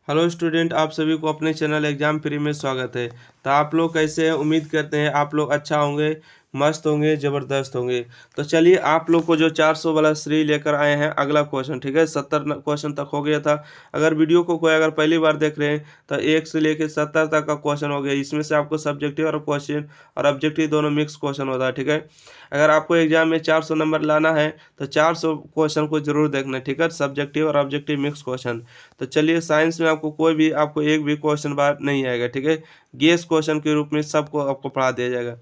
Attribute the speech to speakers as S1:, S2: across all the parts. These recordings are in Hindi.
S1: हेलो स्टूडेंट, आप सभी को अपने चैनल एग्जाम फ्री में स्वागत है। तो आप लोग कैसे हैं? उम्मीद करते हैं आप लोग अच्छा होंगे, मस्त होंगे, ज़बरदस्त होंगे। तो चलिए, आप लोग को जो 400 वाला श्री लेकर आए हैं अगला क्वेश्चन, ठीक है। 70 क्वेश्चन तक हो गया था। अगर वीडियो को कोई अगर पहली बार देख रहे हैं तो 1 से लेकर 70 तक का क्वेश्चन हो गया। इसमें से आपको सब्जेक्टिव और क्वेश्चन और ऑब्जेक्टिव दोनों मिक्स क्वेश्चन होता है, ठीक है। अगर आपको एग्जाम में 400 नंबर लाना है तो 400 क्वेश्चन को जरूर देखना, ठीक है। सब्जेक्टिव और ऑब्जेक्टिव मिक्स क्वेश्चन। तो चलिए, साइंस में आपको एक भी क्वेश्चन बार नहीं आएगा, ठीक है। गेस क्वेश्चन के रूप में सबको आपको पढ़ा दिया जाएगा।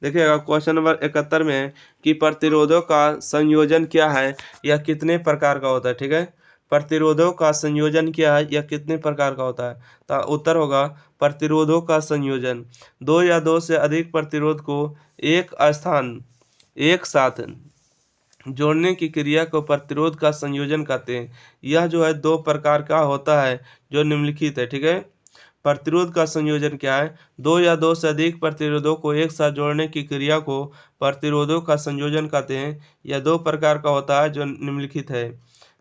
S1: देखिएगा, क्वेश्चन नंबर 71 में है कि प्रतिरोधों का संयोजन क्या है या कितने प्रकार का होता है, ठीक है। प्रतिरोधों का संयोजन क्या है या कितने प्रकार का होता है। तो उत्तर होगा प्रतिरोधों का संयोजन। दो या दो से अधिक प्रतिरोध को एक स्थान एक साथ जोड़ने की क्रिया को प्रतिरोध का संयोजन कहते हैं। यह जो है दो प्रकार का होता है जो निम्नलिखित है, ठीक है। प्रतिरोध का संयोजन क्या है? दो या दो से अधिक प्रतिरोधों को एक साथ जोड़ने की क्रिया को प्रतिरोधों का संयोजन कहते हैं। यह दो प्रकार का होता है जो निम्नलिखित है।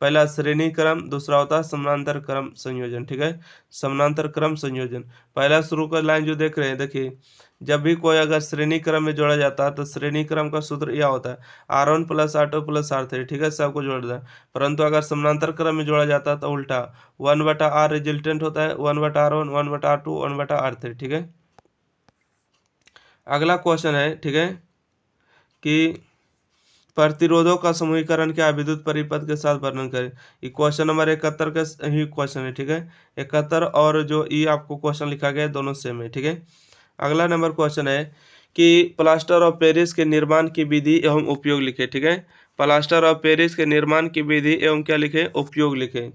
S1: पहला श्रेणी क्रम, दूसरा होता है समानांतर क्रम संयोजन, ठीक है। समानांतर क्रम संयोजन, पहला शुरू का लाइन जो देख रहे हैं, देखिए, जब भी कोई अगर श्रेणी क्रम में जोड़ा जाता है तो श्रेणी क्रम का सूत्र यह होता है R1 plus R2 plus R3, ठीक है, सबको जोड़ दें। परंतु अगर समानांतर क्रम में जोड़ा जाता है तो उल्टा 1/R रिजल्टेंट होता है, 1/R1, 1/R2, 1/R3, ठीक है। अगला क्वेश्चन है, ठीक है, कि प्रतिरोधों का समूहीकरण क्या है? विद्युत परिपथ के साथ वर्णन करें। ये क्वेश्चन नंबर 71 का ही क्वेश्चन है, ठीक है। 71 और जो ई आपको क्वेश्चन लिखा गया है दोनों सेम है, ठीक है। अगला नंबर क्वेश्चन है कि प्लास्टर ऑफ पेरिस के निर्माण की विधि एवं उपयोग लिखे, ठीक है। प्लास्टर ऑफ पेरिस के निर्माण की विधि एवं क्या लिखे? उपयोग लिखे।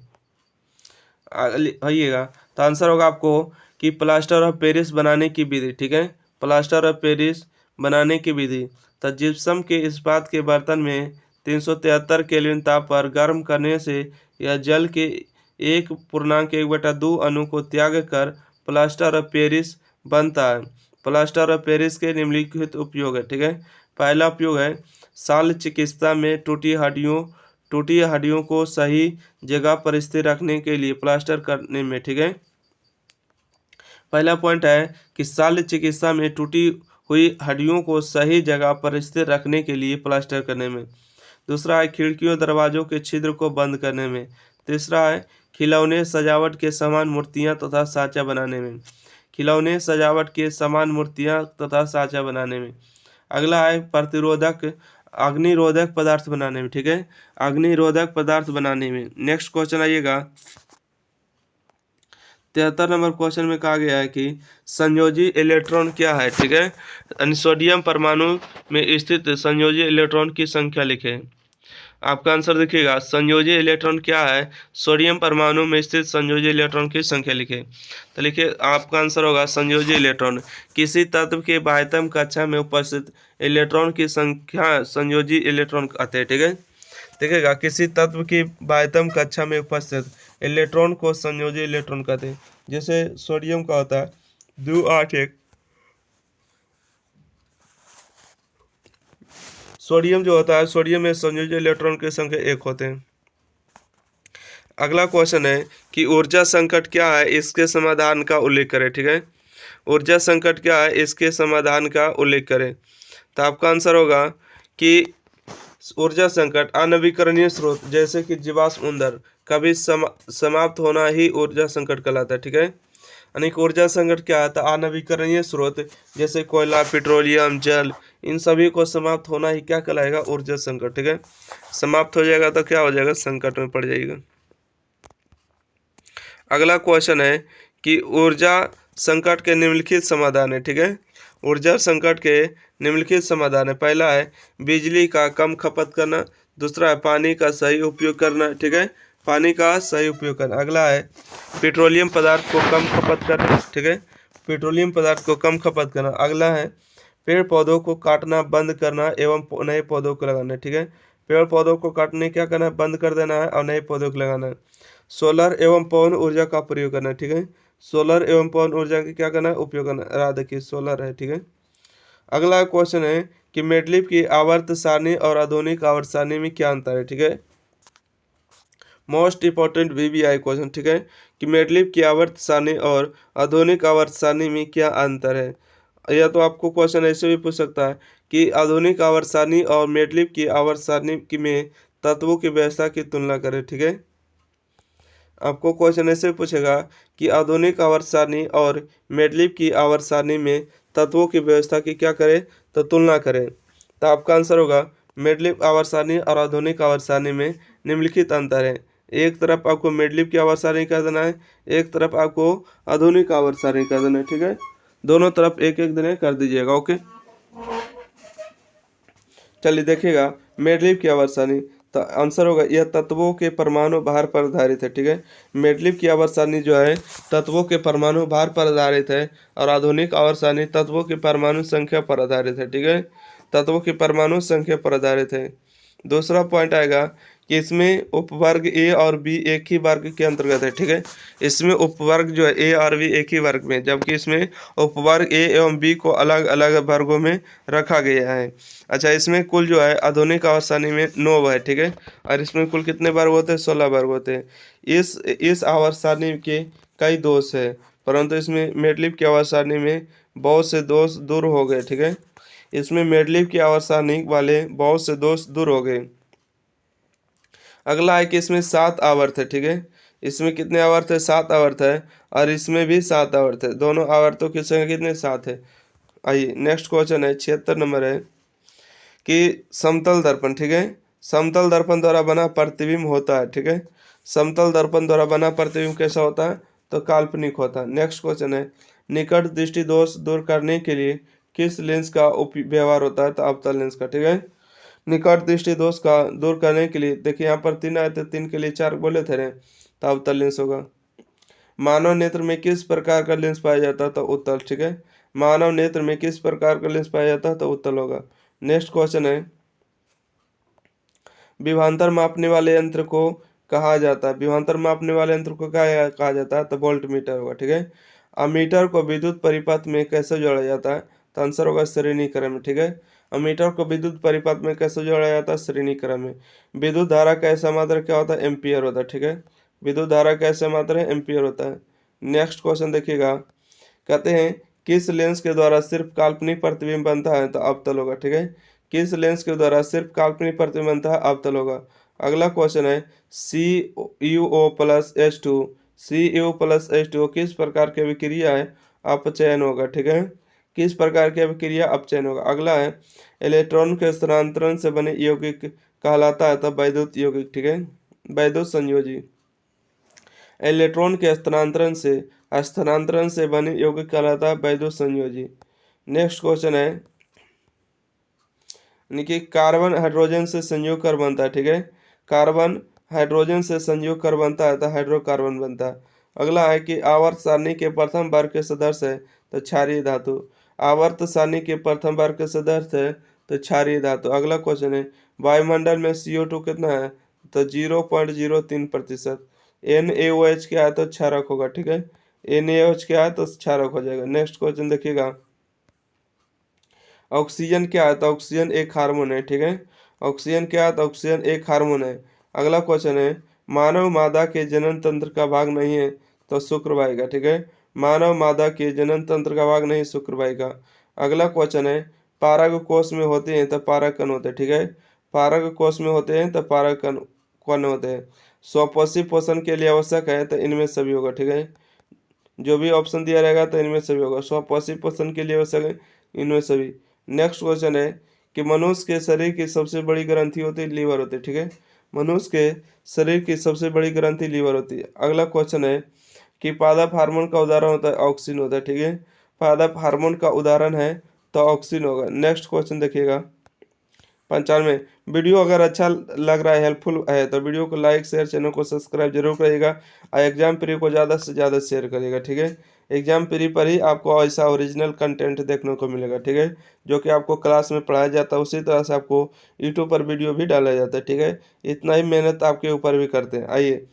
S1: आइएगा, तो आंसर होगा आपको कि प्लास्टर ऑफ पेरिस बनाने की विधि, ठीक है। प्लास्टर ऑफ पेरिस बनाने की विधि। तो जिप्सम के इस्पात के बर्तन में 373 केल्विन ताप पर गर्म करने से यह जल के 1.1/2 अणु को त्याग कर प्लास्टर ऑफ पेरिस बनता है। प्लास्टर ऑफ पेरिस के निम्नलिखित उपयोग है, ठीक है। पहला उपयोग है शल्य चिकित्सा में टूटी हड्डियों को सही जगह पर स्थिर रखने के लिए प्लास्टर करने में, ठीक है। पहला पॉइंट है कि शल्य चिकित्सा में टूटी हुई हड्डियों को सही जगह पर स्थिर रखने के लिए प्लास्टर करने में। दूसरा है खिड़कियों दरवाजों के छिद्र को बंद करने में। तीसरा है खिलौने सजावट के समान मूर्तियां तथा साँचा बनाने में। खिलौने सजावट के समान मूर्तियां तथा साँचा बनाने में। अगला है प्रतिरोधक अग्निरोधक पदार्थ बनाने में, ठीक है। अग्निरोधक पदार्थ बनाने में। नेक्स्ट क्वेश्चन आइएगा, 73 नंबर क्वेश्चन में कहा गया है कि संयोजी इलेक्ट्रॉन क्या है, ठीक है। सोडियम परमाणु में स्थित संयोजी इलेक्ट्रॉन की संख्या लिखें। आपका आंसर देखिएगा, संयोजी इलेक्ट्रॉन क्या है? सोडियम परमाणु में स्थित संयोजी इलेक्ट्रॉन की संख्या लिखें। तो लिखिए, आपका आंसर होगा संयोजी इलेक्ट्रॉन। किसी तत्व के बाह्यतम कक्षा में उपस्थित इलेक्ट्रॉन की संख्या संयोजी इलेक्ट्रॉन कहते हैं, ठीक है। देखिएगा, किसी तत्व की बाह्यतम कक्षा में उपस्थित इलेक्ट्रॉन को संयोजी इलेक्ट्रॉन कहते हैं। जैसे सोडियम का होता है 281। सोडियम जो होता है, सोडियम में संयोजी इलेक्ट्रॉन की संख्या 1 होते हैं। अगला क्वेश्चन है कि ऊर्जा संकट क्या है, इसके समाधान का उल्लेख करें, ठीक है। ऊर्जा संकट क्या है, इसके समाधान का उल्लेख करें। तो आपका आंसर होगा कि ऊर्जा संकट अनवीकरणीय स्रोत जैसे कि जीवाश्म ईंधन कभी समाप्त होना ही ऊर्जा संकट कहलाता है, ठीक है। यानी कि ऊर्जा संकट क्या है? तो अनवीकरणीय स्रोत जैसे कोयला, पेट्रोलियम, जल, इन सभी को समाप्त होना ही क्या कहलाएगा? ऊर्जा संकट, ठीक है। समाप्त हो जाएगा तो क्या हो जाएगा? संकट में पड़ जाएगा। अगला क्वेश्चन है कि ऊर्जा संकट के निम्नलिखित समाधान है, ठीक है। ऊर्जा संकट के निम्नलिखित समाधान है। पहला है बिजली का कम खपत करना। दूसरा है पानी का सही उपयोग करना, ठीक है, पानी का सही उपयोग करना। अगला है पेट्रोलियम पदार्थ को कम खपत करना, ठीक है, पेट्रोलियम पदार्थ को कम खपत करना। अगला है पेड़ पौधों को काटना बंद करना एवं नए पौधों को लगाना, ठीक है। पेड़ पौधों को काटने क्या करना है? बंद कर देना है और नए पौधों को लगाना है। सोलर एवं पवन ऊर्जा का प्रयोग करना है, ठीक है। सोलर एवं पवन ऊर्जा का क्या करना है? उपयोग करना। राह देखिए, सोलर है, ठीक है। अगला क्वेश्चन है कि मेडलिफ की आवर्त सारणी और आधुनिक आवर्त सारणी में क्या अंतर है, ठीक है। मोस्ट इंपॉर्टेंट VBI क्वेश्चन, ठीक है, कि मैडलिब की आवर्त सारणी और आधुनिक आवर्त सारणी में क्या अंतर है। या तो आपको क्वेश्चन ऐसे भी पूछ सकता है कि आधुनिक आवर्त सारणी और मैडलिब की आवर्त सारणी की में तत्वों की व्यवस्था की तुलना करें, ठीक है। आपको क्वेश्चन ऐसे पूछेगा कि आधुनिक आवर्त सारणी और मैडलिब की आवर्त सारणी में तत्वों की व्यवस्था की क्या करें, तो तुलना करें। तो आपका आंसर होगा मैडलिब आवर्त सारणी और आधुनिक आवर्त सारणी में निम्नलिखित अंतर है। एक तरफ आपको मैडलिब की आवर्त सारणी कर देना है, एक तरफ आपको आधुनिक आवर्त सारणी कर देना है, ठीक है। दोनों तरफ एक एक दिन कर दीजिएगा, ओके। चलिए देखिएगा मैडलिब की आवर्त सारणी, तो आंसर होगा यह तत्वों के परमाणु भार पर आधारित है, ठीक है। मैडलिब की आवर्त सारणी जो है तत्वों के परमाणु भार पर आधारित है और आधुनिक आवर्त सारणी तत्वों की परमाणु संख्या पर आधारित है, ठीक है। तत्वों की परमाणु संख्या पर आधारित है। दूसरा पॉइंट आएगा कि इसमें उपवर्ग ए और बी एक ही वर्ग के अंतर्गत है, ठीक है। इसमें उपवर्ग जो है ए और बी एक ही वर्ग में, जबकि इसमें उपवर्ग ए एवं बी को अलग अलग वर्गों में रखा गया है। अच्छा, इसमें कुल जो है आधुनिक आवर्त सारणी में 9 है, ठीक है, और इसमें कुल कितने वर्ग होते हैं, 16 वर्ग होते हैं। इस आवर्त सारणी के कई दोष है, परंतु इसमें मैडलिब की आवर्त सारणी में बहुत से दोष दूर हो गए, ठीक है। इसमें मैडलिब की आवर्त सारणी वाले बहुत से दोष दूर हो गए। अगला है कि इसमें 7 आवर्त है, ठीक है। इसमें कितने आवर्त है, 7 आवर्त है, और इसमें भी 7 आवर्त है। दोनों आवर्तों की संख्या कितने, 7 है। आइए नेक्स्ट क्वेश्चन है 76 नंबर है कि समतल दर्पण, ठीक है, समतल दर्पण द्वारा बना प्रतिबिंब होता है, ठीक है। समतल दर्पण द्वारा बना प्रतिबिंब कैसा होता है, तो काल्पनिक होता है। नेक्स्ट क्वेश्चन है निकट दृष्टि दोष दूर करने के लिए किस लेंस का व्यवहार होता है, तो अवतल लेंस का, ठीक है। निकट दृष्टि दोष का दूर करने के लिए देखिए यहाँ पर 3 आए थे, 3 के लिए 4 बोले थे रे, तो अवतल लेंस होगा। मानव नेत्र में किस प्रकार का लेंस पाया जाता है, तो उत्तल, ठीक है। मानव नेत्र में किस प्रकार का लेंस पाया जाता है, तो उत्तल होगा। नेक्स्ट क्वेश्चन है विभवांतर मापने वाले यंत्र को कहा जाता है, विभवांतर मापने वाले यंत्र को क्या कहा जाता है, तो वोल्ट मीटर होगा, ठीक है। अमीटर को विद्युत परिपथ में कैसे जोड़ा जाता है, तो आंसर होगा श्रेणी क्रम में, ठीक है। अमीटर को विद्युत परिपथ में कैसे जोड़ा जाता है, श्रेणी क्रम में। विद्युत धारा का ऐसा मात्रा क्या होता है, एम्पियर होता है, ठीक है। विद्युत धारा का ऐसा मात्रा है, एम्पियर होता है। नेक्स्ट क्वेश्चन देखिएगा, कहते हैं किस लेंस के द्वारा सिर्फ काल्पनिक प्रतिबिंब बनता है, तो अवतल होगा, ठीक है। किस लेंस के द्वारा सिर्फ काल्पनिक प्रतिबिंब बनता है, अवतल होगा। अगला क्वेश्चन है CuO plus H2, CuO plus H2 किस प्रकार की अभिक्रिया है, अपचयन होगा, ठीक है। किस प्रकार की अभिक्रिया, अपचयन होगा। अगला है इलेक्ट्रॉन के स्थानांतरण से बने यौगिक कहलाता है, तब वैद्युत यौगिक, ठीक है, वैद्युत संयोजी। इलेक्ट्रॉन के स्थानांतरण से बने यौगिक कहलाता है वैद्युत संयोजी। नेक्स्ट क्वेश्चन है यानी कि कार्बन हाइड्रोजन से संयोग कर बनता है, ठीक है। कार्बन हाइड्रोजन से संयोग कर बनता है, तो हाइड्रोकार्बन बनता है। अगला है कि आवर्त सारणी के प्रथम वर्ग के सदस्य है, तो क्षारीय धातु। आवर्त सारणी के प्रथम वर्ग के सदस्य है, तो क्षारीय धातु। अगला क्वेश्चन है वायुमंडल में CO2 कितना है, तो 0.03%। NaOH क्या है, तो क्षारक होगा, ठीक है। NaOH क्या है, तो क्षारक हो जाएगा। नेक्स्ट क्वेश्चन देखिएगा ऑक्सीजन क्या है, तो ऑक्सीजन एक हार्मोन है, ठीक है। ऑक्सीजन क्या है, तो ऑक्सीजन एक हार्मोन है। अगला क्वेश्चन है मानव मादा के जनन तंत्र का भाग नहीं है, तो शुक्रवाई का, ठीक है। मानव मादा के जनन तंत्र का भाग नहीं, शुक्रवाई का। अगला क्वेश्चन है पारग कोष में होते हैं, तो पारग कण होते हैं, ठीक है। पारग कोष में होते हैं, तो पारग कण होते हैं। स्वपोषी पोषण के लिए आवश्यक है, तो इनमें सभी होगा, ठीक है। जो भी ऑप्शन दिया रहेगा तो इनमें सभी होगा। स्वपोषी पोषण के लिए आवश्यक है, इनमें सभी। नेक्स्ट क्वेश्चन है कि मनुष्य के शरीर की सबसे बड़ी ग्रंथि होती है, लीवर होती है, ठीक है। मनुष्य के शरीर की सबसे बड़ी ग्रंथि लीवर होती है। अगला क्वेश्चन है कि पादप हार्मोन का उदाहरण होता है, ऑक्सीन होता है, ठीक है। पादप हार्मोन का उदाहरण है, तो ऑक्सीन होगा। नेक्स्ट क्वेश्चन देखिएगा 95। वीडियो अगर अच्छा लग रहा है, हेल्पफुल है, तो वीडियो को लाइक शेयर, चैनल को सब्सक्राइब जरूर करिएगा और एग्जाम प्री को ज़्यादा से ज़्यादा शेयर करिएगा, ठीक है। एग्जाम प्री पर ही आपको ऐसा ओरिजिनल कंटेंट देखने को मिलेगा, ठीक है, जो कि आपको क्लास में पढ़ाया जाता है, उसी तरह से आपको यूट्यूब पर वीडियो भी डाला जाता है, ठीक है। इतना ही मेहनत आपके ऊपर भी करते हैं। आइए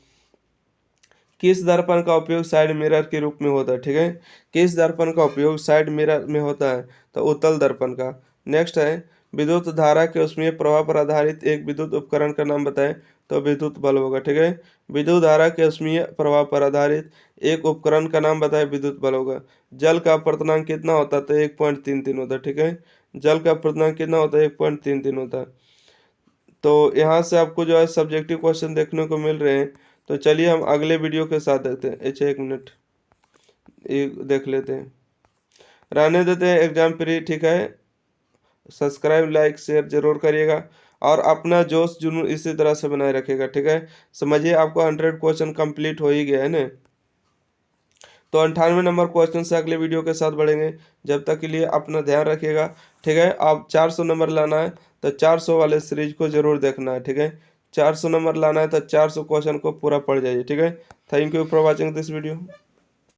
S1: किस दर्पण का उपयोग साइड मिरर के रूप में होता है, ठीक है। किस दर्पण का उपयोग साइड मिरर में होता है, तो उत्तल दर्पण का। नेक्स्ट है विद्युत धारा के ऊष्मीय प्रवाह पर आधारित एक विद्युत उपकरण का नाम बताएं। तो विद्युत बल्ब होगा, ठीक है। विद्युत धारा के ऊष्मीय प्रवाह पर आधारित एक उपकरण का नाम बताएं, विद्युत बल्ब होगा। जल का अपवर्तनांक कितना होता है? तो 1.33 होता है, ठीक है। जल का अपवर्तनांक कितना होता है? 1.33 होता है। तो यहाँ से आपको जो है सब्जेक्टिव क्वेश्चन देखने को मिल रहे हैं। तो चलिए हम अगले वीडियो के साथ देखते हैं। अच्छा, 1 मिनट, ये देख लेते हैं, रहने देते हैं एग्जाम फ्री, ठीक है। सब्सक्राइब लाइक शेयर जरूर करिएगा और अपना जोश जुनून इसी तरह से बनाए रखिएगा, ठीक है। समझिए आपको 100 क्वेश्चन कंप्लीट हो ही गया है ना। तो 98 नंबर क्वेश्चन से अगले वीडियो के साथ बढ़ेंगे। जब तक के लिए अपना ध्यान रखिएगा, ठीक है। आप 400 नंबर लाना है तो 400 वाले सीरीज को जरूर देखना है, ठीक है। 400 नंबर लाना है तो 400 क्वेश्चन को पूरा पढ़ जाइए, ठीक है। Thank you for watching this video.